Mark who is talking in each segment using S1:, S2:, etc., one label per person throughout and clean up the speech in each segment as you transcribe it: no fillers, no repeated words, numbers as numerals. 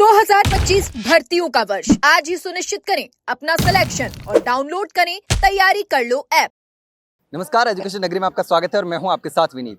S1: 2025 भर्तियों का वर्ष आज ही सुनिश्चित करें अपना सिलेक्शन और डाउनलोड करें तैयारी कर लो ऐप।
S2: नमस्कार, एजुकेशन नगरी में आपका स्वागत है और मैं हूं आपके साथ विनीत।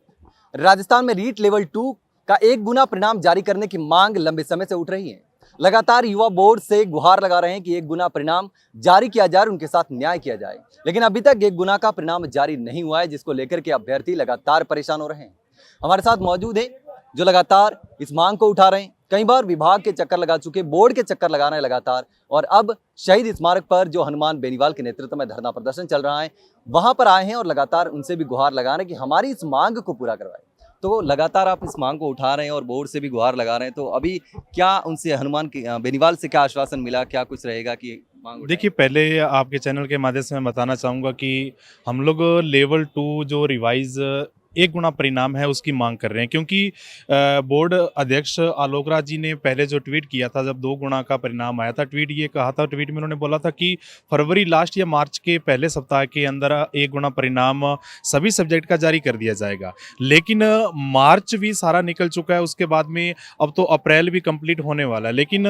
S2: राजस्थान में रीट लेवल 2 का 1 गुना परिणाम जारी करने की मांग लंबे समय से उठ रही है। लगातार युवा बोर्ड से गुहार लगा रहे हैं कि 1 गुना परिणाम जारी किया जाए और उनके साथ न्याय किया जाए, लेकिन अभी तक 1 गुना का परिणाम जारी नहीं हुआ है, जिसको लेकर के अभ्यर्थी लगातार परेशान हो रहे हैं। हमारे साथ मौजूद है जो लगातार इस मांग को उठा रहे हैं। कई बार विभाग के चक्कर लगा चुके, बोर्ड के चक्कर लगा रहे हैं लगातार, और अब शहीद स्मारक पर जो हनुमान बेनीवाल के नेतृत्व में धरना प्रदर्शन चल रहा है, वहां पर आए हैं और लगातार उनसे भी गुहार लगा रहे हैं कि हमारी इस मांग को पूरा करवाएं। तो लगातार आप इस मांग को उठा रहे हैं और बोर्ड से भी गुहार लगा रहे हैं, तो अभी क्या उनसे हनुमान बेनीवाल से क्या आश्वासन मिला, क्या कुछ रहेगा कि मांग?
S3: देखिए, पहले आपके चैनल के माध्यम से मैं बताना चाहूँगा कि हम लोग लेवल 2 जो रिवाइज 1 गुना परिणाम है उसकी मांग कर रहे हैं, क्योंकि बोर्ड अध्यक्ष आलोक राज जी ने पहले जो ट्वीट किया था, जब 2 गुना का परिणाम आया था, ट्वीट में उन्होंने बोला था कि फरवरी लास्ट या मार्च के पहले सप्ताह के अंदर 1 गुना परिणाम सभी सब्जेक्ट का जारी कर दिया जाएगा। लेकिन मार्च भी सारा निकल चुका है, उसके बाद में अब तो अप्रैल भी कंप्लीट होने वाला है, लेकिन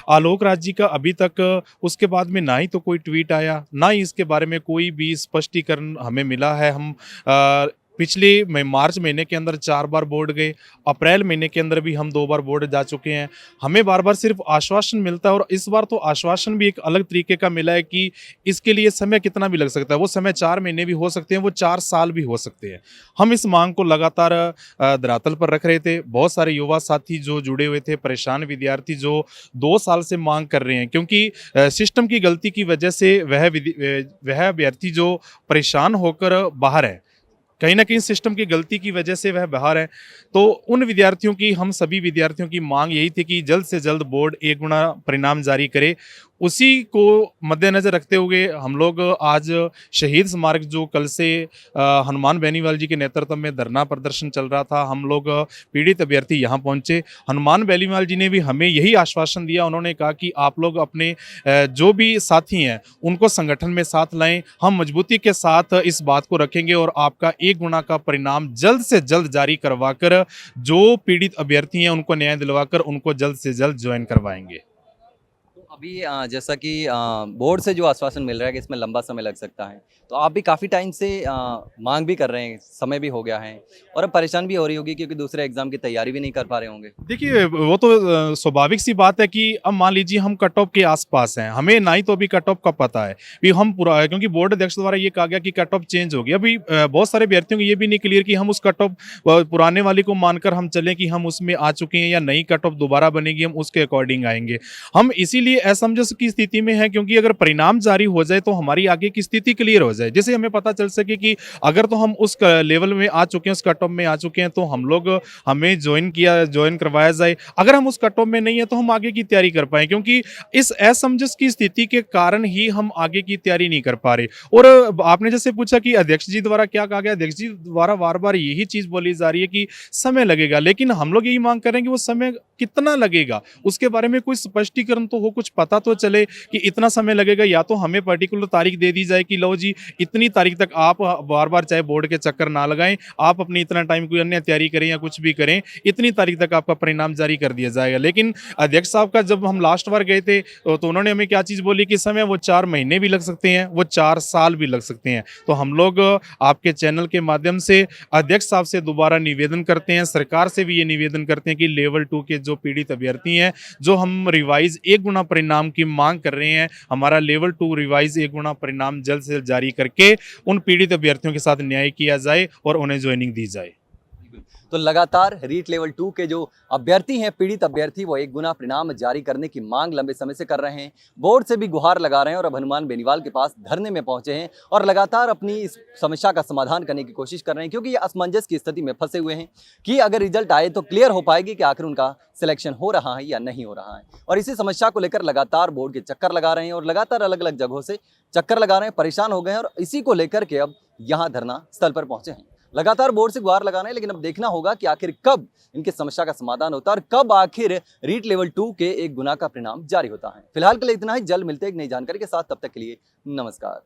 S3: आलोक राज जी का अभी तक उसके बाद में ना ही तो कोई ट्वीट आया, ना ही इसके बारे में कोई भी स्पष्टीकरण हमें मिला है। हम पिछले मार्च महीने के अंदर 4 बार बोर्ड गए, अप्रैल महीने के अंदर भी हम 2 बार बोर्ड जा चुके हैं। हमें बार बार सिर्फ आश्वासन मिलता है, और इस बार तो आश्वासन भी एक अलग तरीके का मिला है कि इसके लिए समय कितना भी लग सकता है। वो समय 4 महीने भी हो सकते हैं, वो 4 साल भी हो सकते हैं। हम इस मांग को लगातार धरातल पर रख रहे थे। बहुत सारे युवा साथी जो जुड़े हुए थे, परेशान विद्यार्थी जो 2 साल से मांग कर रहे हैं, क्योंकि सिस्टम की गलती की वजह से वह अभ्यर्थी जो परेशान होकर बाहर है, कहीं ना कहीं सिस्टम की गलती की वजह से वह बाहर है। तो उन विद्यार्थियों की, हम सभी विद्यार्थियों की मांग यही थी कि जल्द से जल्द बोर्ड 1 गुना परिणाम जारी करे। उसी को मद्देनजर रखते हुए हम लोग आज शहीद स्मारक, जो कल से हनुमान बेनीवाल जी के नेतृत्व में धरना प्रदर्शन चल रहा था, हम लोग पीड़ित अभ्यर्थी यहाँ पहुँचे। हनुमान बेनीवाल जी ने भी हमें यही आश्वासन दिया। उन्होंने कहा कि आप लोग अपने जो भी साथी हैं उनको संगठन में साथ लाएं, हम मजबूती के साथ इस बात को रखेंगे और आपका 1 गुना का परिणाम जल्द से जल्द जारी करवाकर जो पीड़ित अभ्यर्थी हैं उनको न्याय दिलवाकर उनको जल्द से जल्द ज्वाइन करवाएंगे।
S2: अभी जैसा कि बोर्ड से जो आश्वासन मिल रहा है कि इसमें लंबा समय लग सकता है, तो आप भी काफ़ी टाइम से मांग भी कर रहे हैं, समय भी हो गया है और अब परेशान भी हो रही होगी क्योंकि दूसरे एग्जाम की तैयारी भी नहीं कर पा रहे होंगे।
S3: देखिए, वो तो स्वाभाविक सी बात है कि अब मान लीजिए हम कट ऑफ के आसपास हैं, हमें ना ही तो अभी कट ऑफ का पता है भी हम पूरा, क्योंकि बोर्ड अध्यक्ष द्वारा ये कहा गया कि कट ऑफ चेंज हो गया। अभी बहुत सारे अभ्यर्थियों को ये भी नहीं क्लियर कि हम उस कट ऑफ पुराने वाली को मानकर हम चलें कि हम उसमें आ चुके हैं, या नई कट ऑफ दोबारा बनेगी, हम उसके अकॉर्डिंग आएंगे। हम इसीलिए असमंजस की स्थिति में है, क्योंकि अगर परिणाम जारी हो जाए तो हमारी आगे की स्थिति क्लियर हो जाए, जिससे हमें पता चल सके कि अगर तो हम उस लेवल में आ चुके हैं, उस कट ऑफ में आ चुके हैं, तो हम लोग हमें ज्वाइन करवाया जाए। अगर हम उस कट ऑफ में नहीं है तो हम आगे की तैयारी कर पाए, क्योंकि इस असमंजस की स्थिति के कारण ही हम आगे की तैयारी नहीं कर पा रहे। और आपने जैसे पूछा कि अध्यक्ष जी द्वारा क्या कहा गया, अध्यक्ष जी द्वारा बार बार यही चीज बोली जा रही है कि समय लगेगा, लेकिन हम लोग यही मांग करेंगे वो समय कितना लगेगा उसके बारे में कोई स्पष्टीकरण तो हो, कुछ पता तो चले कि इतना समय लगेगा। या तो हमें पर्टिकुलर तारीख दे दी जाए कि लो जी, इतनी तारीख तक आप बार बार चाहे बोर्ड के चक्कर ना लगाएं, आप अपनी इतना टाइम कोई अन्य तैयारी करें या कुछ भी करें, इतनी तारीख तक आपका परिणाम जारी कर दिया जाएगा। लेकिन अध्यक्ष साहब का जब हम लास्ट बार गए थे तो उन्होंने हमें क्या चीज बोली कि समय वो 4 महीने भी लग सकते हैं, वो 4 साल भी लग सकते हैं। तो हम लोग आपके चैनल के माध्यम से अध्यक्ष साहब से दोबारा निवेदन करते हैं, सरकार से भी ये निवेदन करते हैं कि लेवल 2 के जो पीड़ित अभ्यर्थी हैं, जो हम रिवाइज 1 गुना परिणाम की मांग कर रहे हैं, हमारा लेवल 2 रिवाइज 1 गुना परिणाम जल्द से जल्द जारी करके उन पीड़ित अभ्यर्थियों के साथ न्याय किया जाए और उन्हें ज्वाइनिंग दी जाए।
S2: तो लगातार रीट लेवल 2 के जो अभ्यर्थी हैं, पीड़ित अभ्यर्थी, वो 1 गुना परिणाम जारी करने की मांग लंबे समय से कर रहे हैं। बोर्ड से भी गुहार लगा रहे हैं और अब हनुमान बेनीवाल के पास धरने में पहुंचे हैं और लगातार अपनी इस समस्या का समाधान करने की कोशिश कर रहे हैं, क्योंकि ये असमंजस की स्थिति में फंसे हुए हैं कि अगर रिजल्ट आए तो क्लियर हो पाएगी कि आखिर उनका सिलेक्शन हो रहा है या नहीं हो रहा है। और इसी समस्या को लेकर लगातार बोर्ड के चक्कर लगा रहे हैं और लगातार अलग अलग जगहों से चक्कर लगा रहे हैं, परेशान हो गए हैं और इसी को लेकर के अब यहाँ धरना स्थल पर पहुंचे हैं। लगातार बोर्ड से गुहार लगाना है, लेकिन अब देखना होगा कि आखिर कब इनकी समस्या का समाधान होता है और कब आखिर रीट लेवल 2 के 1 गुना का परिणाम जारी होता है। फिलहाल के लिए इतना ही, जल्द मिलते हैं एक नई जानकारी के साथ, तब तक के लिए नमस्कार।